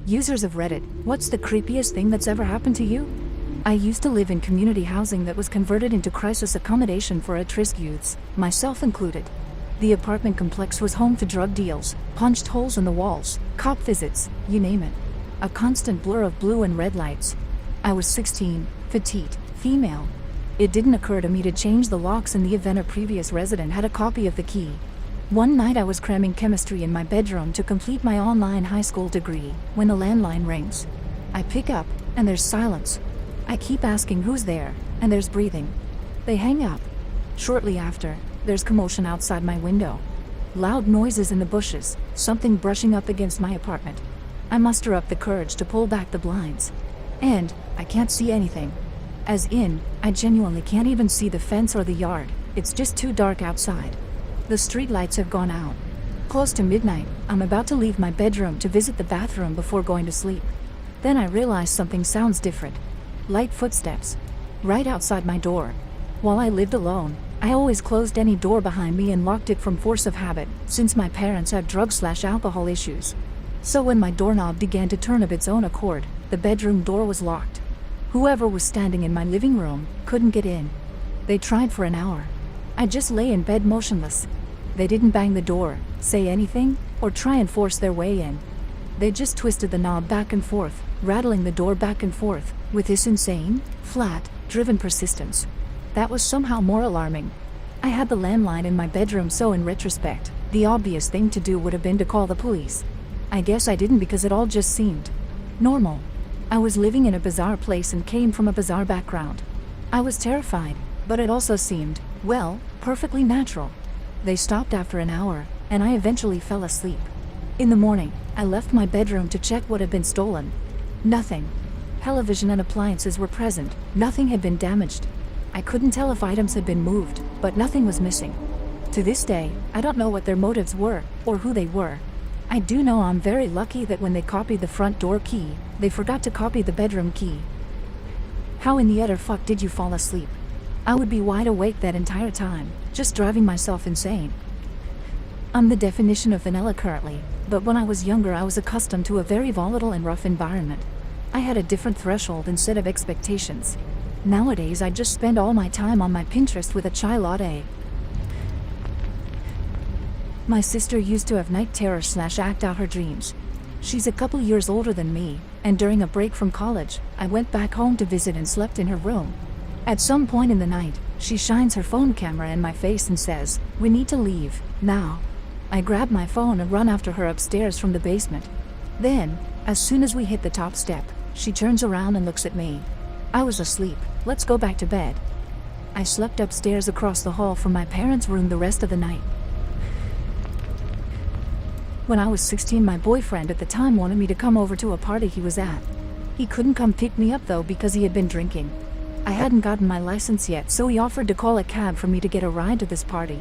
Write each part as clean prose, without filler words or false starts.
Users of Reddit, what's the creepiest thing that's ever happened to you? I used to live in community housing that was converted into crisis accommodation for at-risk youths, myself included. The apartment complex was home to drug deals, punched holes in the walls, cop visits, you name it. A constant blur of blue and red lights. I was 16, petite, female. It didn't occur to me to change the locks in the event a previous resident had a copy of the key. One night I was cramming chemistry in my bedroom to complete my online high school degree, when the landline rings. I pick up, and there's silence. I keep asking who's there, and there's breathing. They hang up. Shortly after, there's commotion outside my window. Loud noises in the bushes, something brushing up against my apartment. I muster up the courage to pull back the blinds. And, I can't see anything. As in, I genuinely can't even see the fence or the yard, it's just too dark outside. The street lights have gone out. Close to midnight, I'm about to leave my bedroom to visit the bathroom before going to sleep. Then I realize something sounds different. Light footsteps. Right outside my door. While I lived alone, I always closed any door behind me and locked it from force of habit, since my parents had drug/alcohol issues. So when my doorknob began to turn of its own accord, the bedroom door was locked. Whoever was standing in my living room couldn't get in. They tried for an hour. I just lay in bed motionless. They didn't bang the door, say anything, or try and force their way in. They just twisted the knob back and forth, rattling the door back and forth, with this insane, flat, driven persistence. That was somehow more alarming. I had the landline in my bedroom, so in retrospect, the obvious thing to do would have been to call the police. I guess I didn't because it all just seemed normal. I was living in a bizarre place and came from a bizarre background. I was terrified, but it also seemed, well, perfectly natural. They stopped after an hour, and I eventually fell asleep. In the morning, I left my bedroom to check what had been stolen. Nothing. Television and appliances were present, nothing had been damaged. I couldn't tell if items had been moved, but nothing was missing. To this day, I don't know what their motives were, or who they were. I do know I'm very lucky that when they copied the front door key, they forgot to copy the bedroom key. How in the utter fuck did you fall asleep? I would be wide awake that entire time, just driving myself insane. I'm the definition of vanilla currently, but when I was younger I was accustomed to a very volatile and rough environment. I had a different threshold and set of expectations. Nowadays I just spend all my time on my Pinterest with a chai latte. My sister used to have night terrors/act out her dreams. She's a couple years older than me, and during a break from college, I went back home to visit and slept in her room. At some point in the night, she shines her phone camera in my face and says, "We need to leave, now." I grab my phone and run after her upstairs from the basement. Then, as soon as we hit the top step, she turns around and looks at me. I was asleep, let's go back to bed. I slept upstairs across the hall from my parents' room the rest of the night. When I was 16, my boyfriend at the time wanted me to come over to a party he was at. He couldn't come pick me up though because he had been drinking. I hadn't gotten my license yet, so he offered to call a cab for me to get a ride to this party.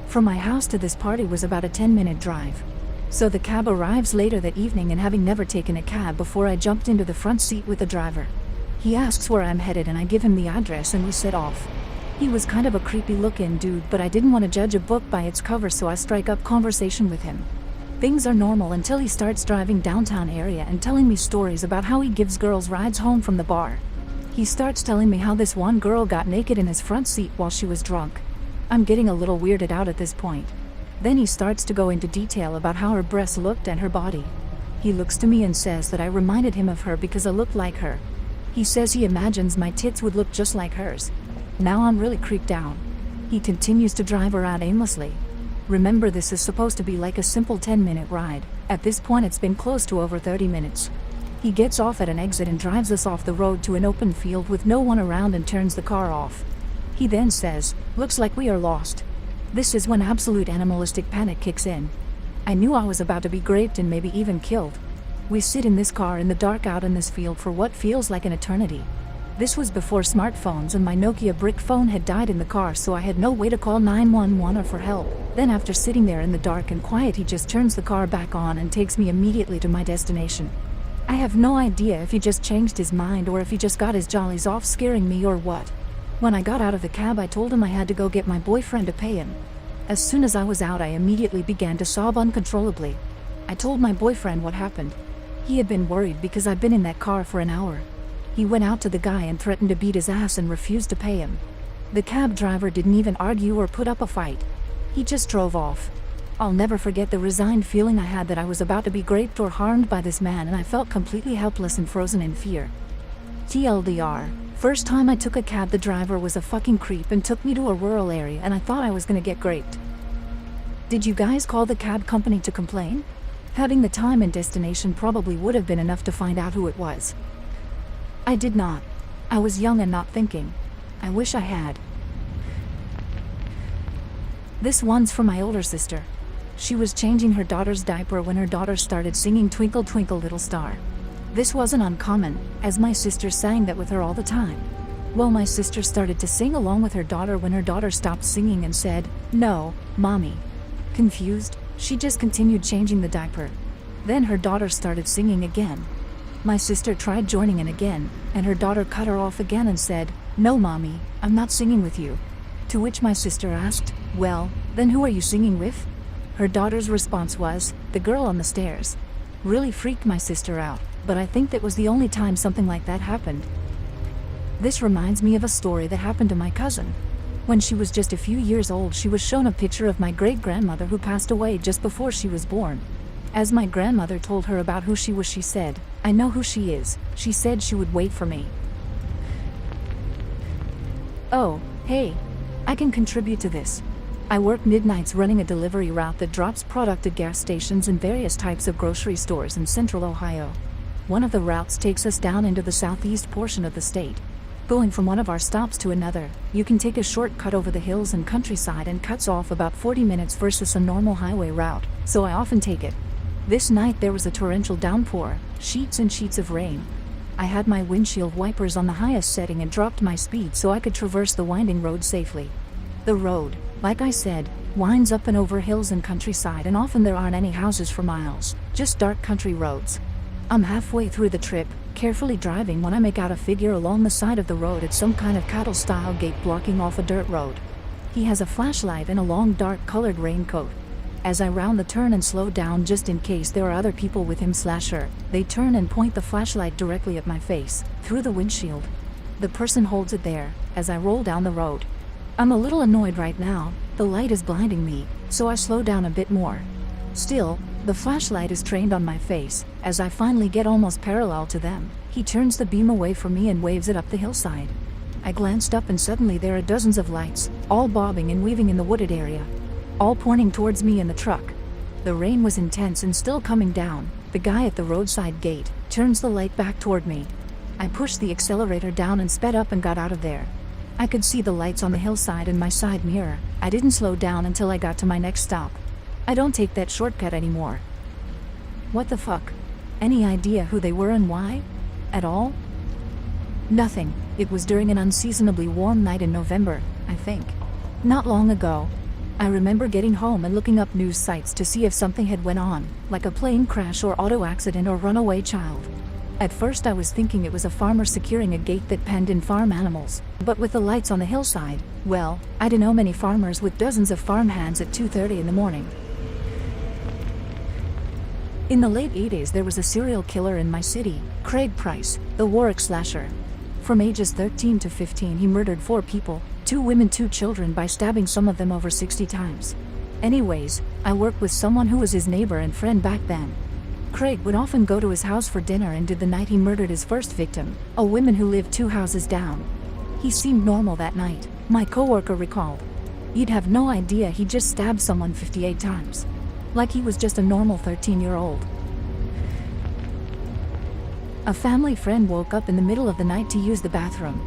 From my house to this party was about a 10-minute drive. So the cab arrives later that evening, and having never taken a cab before, I jumped into the front seat with the driver. He asks where I'm headed and I give him the address and we set off. He was kind of a creepy looking dude, but I didn't want to judge a book by its cover, so I strike up conversation with him. Things are normal until he starts driving downtown area and telling me stories about how he gives girls rides home from the bar. He starts telling me how this one girl got naked in his front seat while she was drunk. I'm getting a little weirded out at this point. Then he starts to go into detail about how her breasts looked and her body. He looks to me and says that I reminded him of her because I looked like her. He says he imagines my tits would look just like hers. Now I'm really creeped out. He continues to drive around aimlessly. Remember, this is supposed to be like a simple 10-minute ride. At this point it's been close to over 30 minutes. He gets off at an exit and drives us off the road to an open field with no one around and turns the car off. He then says, "Looks like we are lost." This is when absolute animalistic panic kicks in. I knew I was about to be raped and maybe even killed. We sit in this car in the dark out in this field for what feels like an eternity. This was before smartphones, and my Nokia brick phone had died in the car, so I had no way to call 911 or for help. Then after sitting there in the dark and quiet, he just turns the car back on and takes me immediately to my destination. I have no idea if he just changed his mind or if he just got his jollies off scaring me or what. When I got out of the cab, I told him I had to go get my boyfriend to pay him. As soon as I was out, I immediately began to sob uncontrollably. I told my boyfriend what happened. He had been worried because I'd been in that car for an hour. He went out to the guy and threatened to beat his ass and refused to pay him. The cab driver didn't even argue or put up a fight. He just drove off. I'll never forget the resigned feeling I had that I was about to be raped or harmed by this man, and I felt completely helpless and frozen in fear. TLDR, first time I took a cab, the driver was a fucking creep and took me to a rural area, and I thought I was gonna get raped. Did you guys call the cab company to complain? Having the time and destination probably would have been enough to find out who it was. I did not. I was young and not thinking. I wish I had. This one's for my older sister. She was changing her daughter's diaper when her daughter started singing Twinkle Twinkle Little Star. This wasn't uncommon, as my sister sang that with her all the time. Well, my sister started to sing along with her daughter when her daughter stopped singing and said, "No, Mommy." Confused, she just continued changing the diaper. Then her daughter started singing again. My sister tried joining in again, and her daughter cut her off again and said, "No, Mommy, I'm not singing with you." To which my sister asked, "Well, then who are you singing with?" Her daughter's response was, "The girl on the stairs." Really freaked my sister out, but I think that was the only time something like that happened. This reminds me of a story that happened to my cousin. When she was just a few years old, she was shown a picture of my great-grandmother who passed away just before she was born. As my grandmother told her about who she was, she said, "I know who she is." She said she would wait for me. Oh, hey, I can contribute to this. I work midnights running a delivery route that drops product at gas stations and various types of grocery stores in central Ohio. One of the routes takes us down into the southeast portion of the state. Going from one of our stops to another, you can take a shortcut over the hills and countryside and cuts off about 40 minutes versus a normal highway route, so I often take it. This night there was a torrential downpour, sheets and sheets of rain. I had my windshield wipers on the highest setting and dropped my speed so I could traverse the winding road safely. The road, like I said, winds up and over hills and countryside, and often there aren't any houses for miles, just dark country roads. I'm halfway through the trip, carefully driving, when I make out a figure along the side of the road at some kind of cattle-style gate blocking off a dirt road. He has a flashlight and a long dark-colored raincoat. As I round the turn and slow down just in case there are other people with him/her, they turn and point the flashlight directly at my face, through the windshield. The person holds it there, as I roll down the road. I'm a little annoyed right now, the light is blinding me, so I slow down a bit more. Still, the flashlight is trained on my face. As I finally get almost parallel to them, he turns the beam away from me and waves it up the hillside. I glanced up and suddenly there are dozens of lights, all bobbing and weaving in the wooded area, all pointing towards me and the truck. The rain was intense and still coming down. The guy at the roadside gate turns the light back toward me. I pushed the accelerator down and sped up and got out of there. I could see the lights on the hillside and my side mirror. I didn't slow down until I got to my next stop. I don't take that shortcut anymore. What the fuck? Any idea who they were and why? At all? Nothing. It was during an unseasonably warm night in November, I think. Not long ago. I remember getting home and looking up news sites to see if something had went on, like a plane crash or auto accident or runaway child. At first I was thinking it was a farmer securing a gate that penned in farm animals, but with the lights on the hillside, well, I don't know many farmers with dozens of farm hands at 2:30 in the morning. In the late 80s there was a serial killer in my city, Craig Price, the Warwick slasher. From ages 13 to 15 he murdered 4 people, 2 women, 2 children, by stabbing some of them over 60 times. Anyways, I worked with someone who was his neighbor and friend back then. Craig would often go to his house for dinner and did the night he murdered his first victim, a woman who lived 2 houses down. He seemed normal that night, my coworker recalled. You'd have no idea he just stabbed someone 58 times. Like he was just a normal 13-year-old. A family friend woke up in the middle of the night to use the bathroom.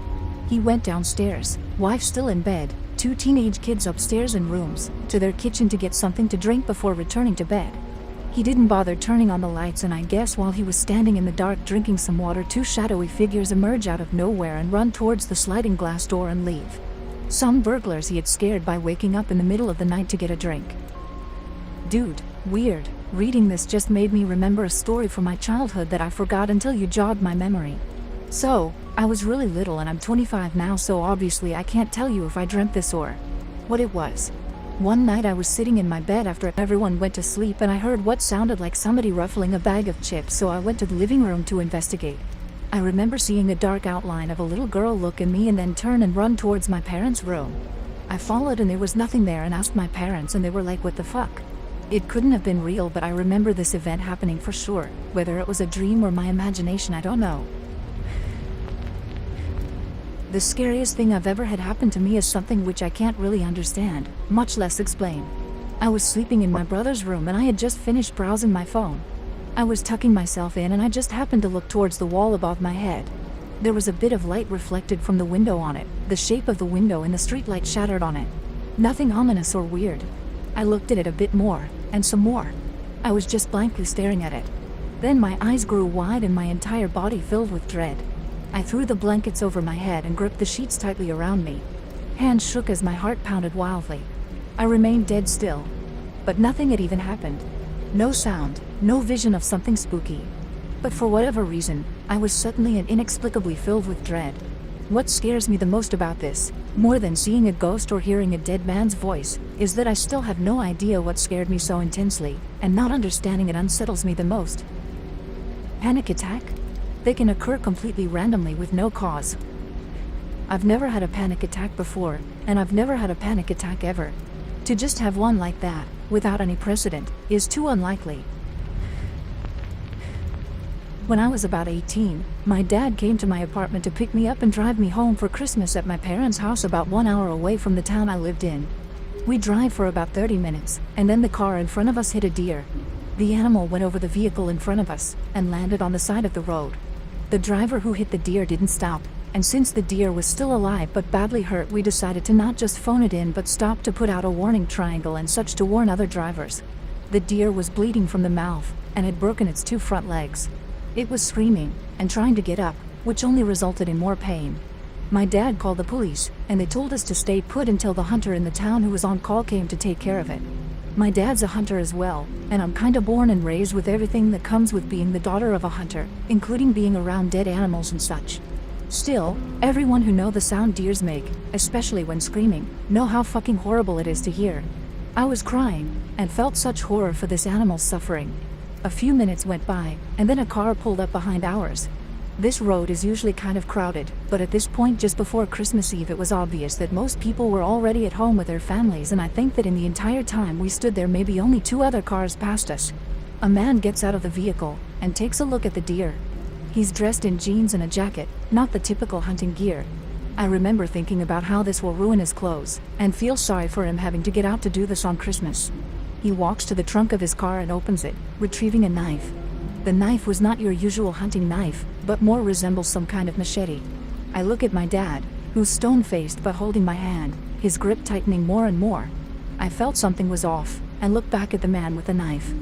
He went downstairs, wife still in bed, 2 teenage kids upstairs in rooms, to their kitchen to get something to drink before returning to bed. He didn't bother turning on the lights, and I guess while he was standing in the dark drinking some water, 2 shadowy figures emerge out of nowhere and run towards the sliding glass door and leave. Some burglars he had scared by waking up in the middle of the night to get a drink. Dude, weird. Reading this just made me remember a story from my childhood that I forgot until you jogged my memory. So, I was really little and I'm 25 now, so obviously I can't tell you if I dreamt this or what it was. One night I was sitting in my bed after everyone went to sleep and I heard what sounded like somebody ruffling a bag of chips, so I went to the living room to investigate. I remember seeing a dark outline of a little girl look at me and then turn and run towards my parents' room. I followed and there was nothing there and asked my parents and they were like, "What the fuck?" It couldn't have been real, but I remember this event happening for sure. Whether it was a dream or my imagination, I don't know. The scariest thing I've ever had happen to me is something which I can't really understand, much less explain. I was sleeping in my brother's room and I had just finished browsing my phone. I was tucking myself in and I just happened to look towards the wall above my head. There was a bit of light reflected from the window on it, the shape of the window and the streetlight shattered on it. Nothing ominous or weird. I looked at it a bit more, and some more. I was just blankly staring at it. Then my eyes grew wide and my entire body filled with dread. I threw the blankets over my head and gripped the sheets tightly around me. Hands shook as my heart pounded wildly. I remained dead still. But nothing had even happened. No sound, no vision of something spooky. But for whatever reason, I was suddenly and inexplicably filled with dread. What scares me the most about this, more than seeing a ghost or hearing a dead man's voice, is that I still have no idea what scared me so intensely, and not understanding it unsettles me the most. Panic attack? They can occur completely randomly with no cause. I've never had a panic attack before, and I've never had a panic attack ever. To just have one like that, without any precedent, is too unlikely. When I was about 18, my dad came to my apartment to pick me up and drive me home for Christmas at my parents' house about 1 hour away from the town I lived in. We drive for about 30 minutes, and then the car in front of us hit a deer. The animal went over the vehicle in front of us, and landed on the side of the road. The driver who hit the deer didn't stop, and since the deer was still alive but badly hurt, we decided to not just phone it in but stop to put out a warning triangle and such to warn other drivers. The deer was bleeding from the mouth, and had broken its 2 front legs. It was screaming, and trying to get up, which only resulted in more pain. My dad called the police, and they told us to stay put until the hunter in the town who was on call came to take care of it. My dad's a hunter as well, and I'm kinda born and raised with everything that comes with being the daughter of a hunter, including being around dead animals and such. Still, everyone who know the sound deers make, especially when screaming, know how fucking horrible it is to hear. I was crying, and felt such horror for this animal's suffering. A few minutes went by, and then a car pulled up behind ours. This road is usually kind of crowded, but at this point just before Christmas Eve it was obvious that most people were already at home with their families, and I think that in the entire time we stood there maybe only 2 other cars passed us. A man gets out of the vehicle, and takes a look at the deer. He's dressed in jeans and a jacket, not the typical hunting gear. I remember thinking about how this will ruin his clothes, and feel sorry for him having to get out to do this on Christmas. He walks to the trunk of his car and opens it, retrieving a knife. The knife was not your usual hunting knife, but more resembles some kind of machete. I look at my dad, who's stone-faced but holding my hand, his grip tightening more and more. I felt something was off, and looked back at the man with the knife.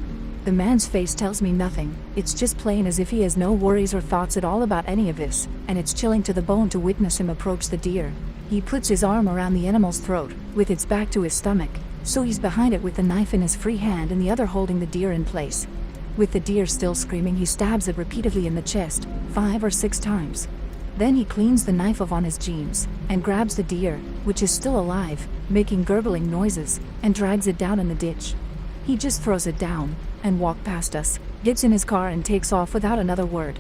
The man's face tells me nothing, it's just plain as if he has no worries or thoughts at all about any of this, and it's chilling to the bone to witness him approach the deer. He puts his arm around the animal's throat, with its back to his stomach, so he's behind it with the knife in his free hand and the other holding the deer in place. With the deer still screaming, he stabs it repeatedly in the chest, 5 or 6 times. Then he cleans the knife off on his jeans, and grabs the deer, which is still alive, making gurgling noises, and drags it down in the ditch. He just throws it down, and walks past us, gets in his car and takes off without another word.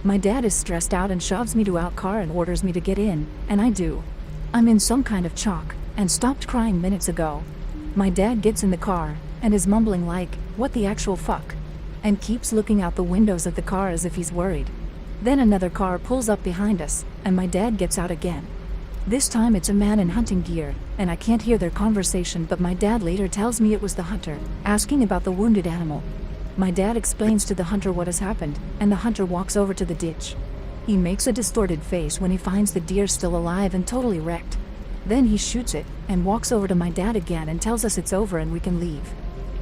My dad is stressed out and shoves me to out car and orders me to get in, and I do. I'm in some kind of shock, and stopped crying minutes ago. My dad gets in the car, and is mumbling like, "What the actual fuck?" and keeps looking out the windows of the car as if he's worried. Then another car pulls up behind us, and my dad gets out again. This time it's a man in hunting gear, and I can't hear their conversation, but my dad later tells me it was the hunter, asking about the wounded animal. My dad explains to the hunter what has happened, and the hunter walks over to the ditch. He makes a distorted face when he finds the deer still alive and totally wrecked. Then he shoots it, and walks over to my dad again and tells us it's over and we can leave.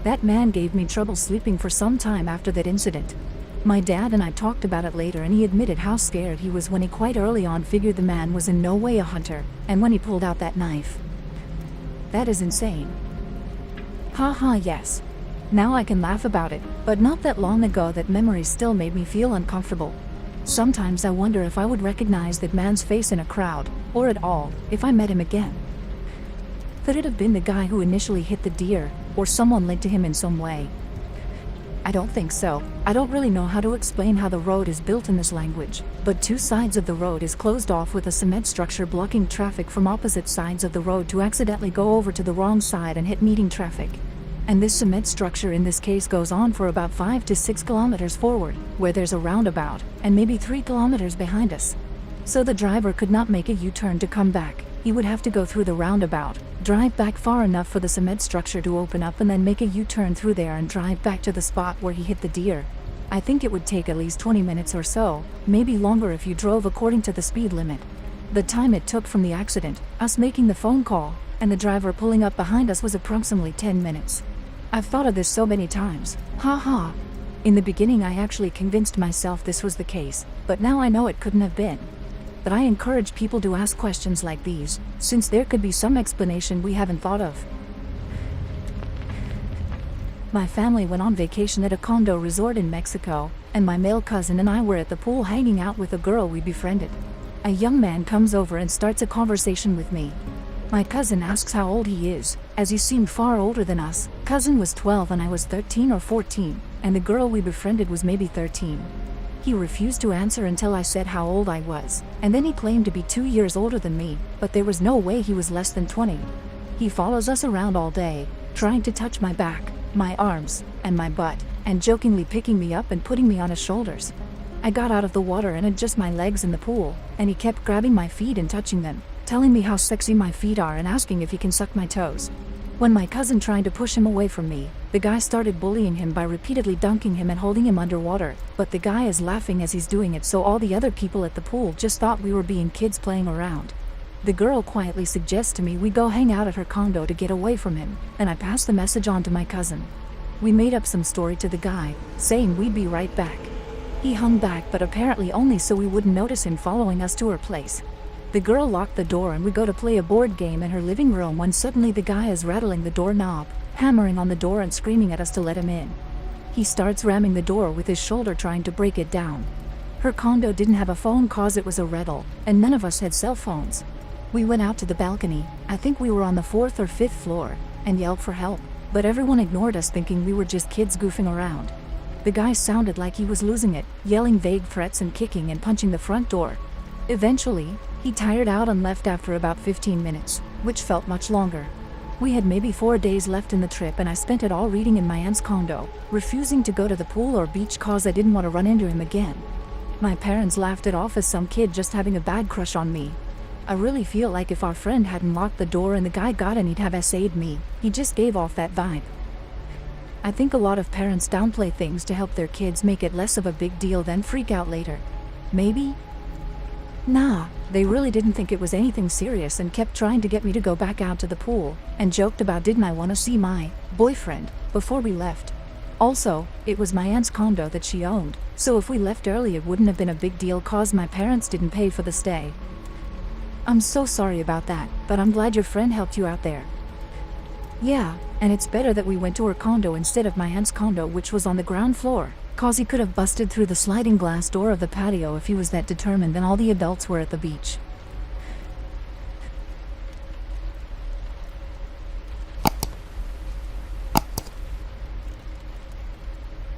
That man gave me trouble sleeping for some time after that incident. My dad and I talked about it later, and he admitted how scared he was when he quite early on figured the man was in no way a hunter, and when he pulled out that knife. That is insane. Haha, yes. Now I can laugh about it, but not that long ago that memory still made me feel uncomfortable. Sometimes I wonder if I would recognize that man's face in a crowd, or at all, if I met him again. Could it have been the guy who initially hit the deer, or someone linked to him in some way? I don't think so. I don't really know how to explain how the road is built in this language, but two sides of the road is closed off with a cement structure blocking traffic from opposite sides of the road to accidentally go over to the wrong side and hit meeting traffic. And this cement structure in this case goes on for about 5 to 6 kilometers forward, where there's a roundabout, and maybe 3 kilometers behind us. So the driver could not make a U-turn to come back. He would have to go through the roundabout, drive back far enough for the cement structure to open up and then make a U-turn through there and drive back to the spot where he hit the deer. I think it would take at least 20 minutes or so, maybe longer if you drove according to the speed limit. The time it took from the accident, us making the phone call, and the driver pulling up behind us was approximately 10 minutes. I've thought of this so many times. Ha. In the beginning I actually convinced myself this was the case, but now I know it couldn't have been. But I encourage people to ask questions like these, since there could be some explanation we haven't thought of. My family went on vacation at a condo resort in Mexico, and my male cousin and I were at the pool hanging out with a girl we befriended. A young man comes over and starts a conversation with me. My cousin asks how old he is, as he seemed far older than us. Cousin was 12 and I was 13 or 14, and the girl we befriended was maybe 13. He refused to answer until I said how old I was, and then he claimed to be 2 years older than me, but there was no way he was less than 20. He follows us around all day, trying to touch my back, my arms, and my butt, and jokingly picking me up and putting me on his shoulders. I got out of the water and had just my legs in the pool, and he kept grabbing my feet and touching them, telling me how sexy my feet are and asking if he can suck my toes. When my cousin tried to push him away from me, the guy started bullying him by repeatedly dunking him and holding him underwater, but the guy is laughing as he's doing it, so all the other people at the pool just thought we were being kids playing around. The girl quietly suggests to me we go hang out at her condo to get away from him, and I pass the message on to my cousin. We made up some story to the guy, saying we'd be right back. He hung back, but apparently only so we wouldn't notice him following us to her place. The girl locked the door and we go to play a board game in her living room when suddenly the guy is rattling the doorknob, hammering on the door and screaming at us to let him in. He starts ramming the door with his shoulder trying to break it down. Her condo didn't have a phone cause it was a rental, and none of us had cell phones. We went out to the balcony, I think we were on the 4th or 5th floor, and yelled for help, but everyone ignored us thinking we were just kids goofing around. The guy sounded like he was losing it, yelling vague threats and kicking and punching the front door. Eventually, he tired out and left after about 15 minutes, which felt much longer. We had maybe 4 days left in the trip and I spent it all reading in my aunt's condo, refusing to go to the pool or beach cause I didn't want to run into him again. My parents laughed it off as some kid just having a bad crush on me. I really feel like if our friend hadn't locked the door and the guy got in, he'd have SA'd me. He just gave off that vibe. I think a lot of parents downplay things to help their kids make it less of a big deal then freak out later. Maybe? Nah, they really didn't think it was anything serious and kept trying to get me to go back out to the pool, and joked about didn't I want to see my boyfriend before we left. Also, it was my aunt's condo that she owned, so if we left early it wouldn't have been a big deal cause my parents didn't pay for the stay. I'm so sorry about that, but I'm glad your friend helped you out there. Yeah, and it's better that we went to her condo instead of my aunt's condo, which was on the ground floor, cause he could have busted through the sliding glass door of the patio if he was that determined and all the adults were at the beach.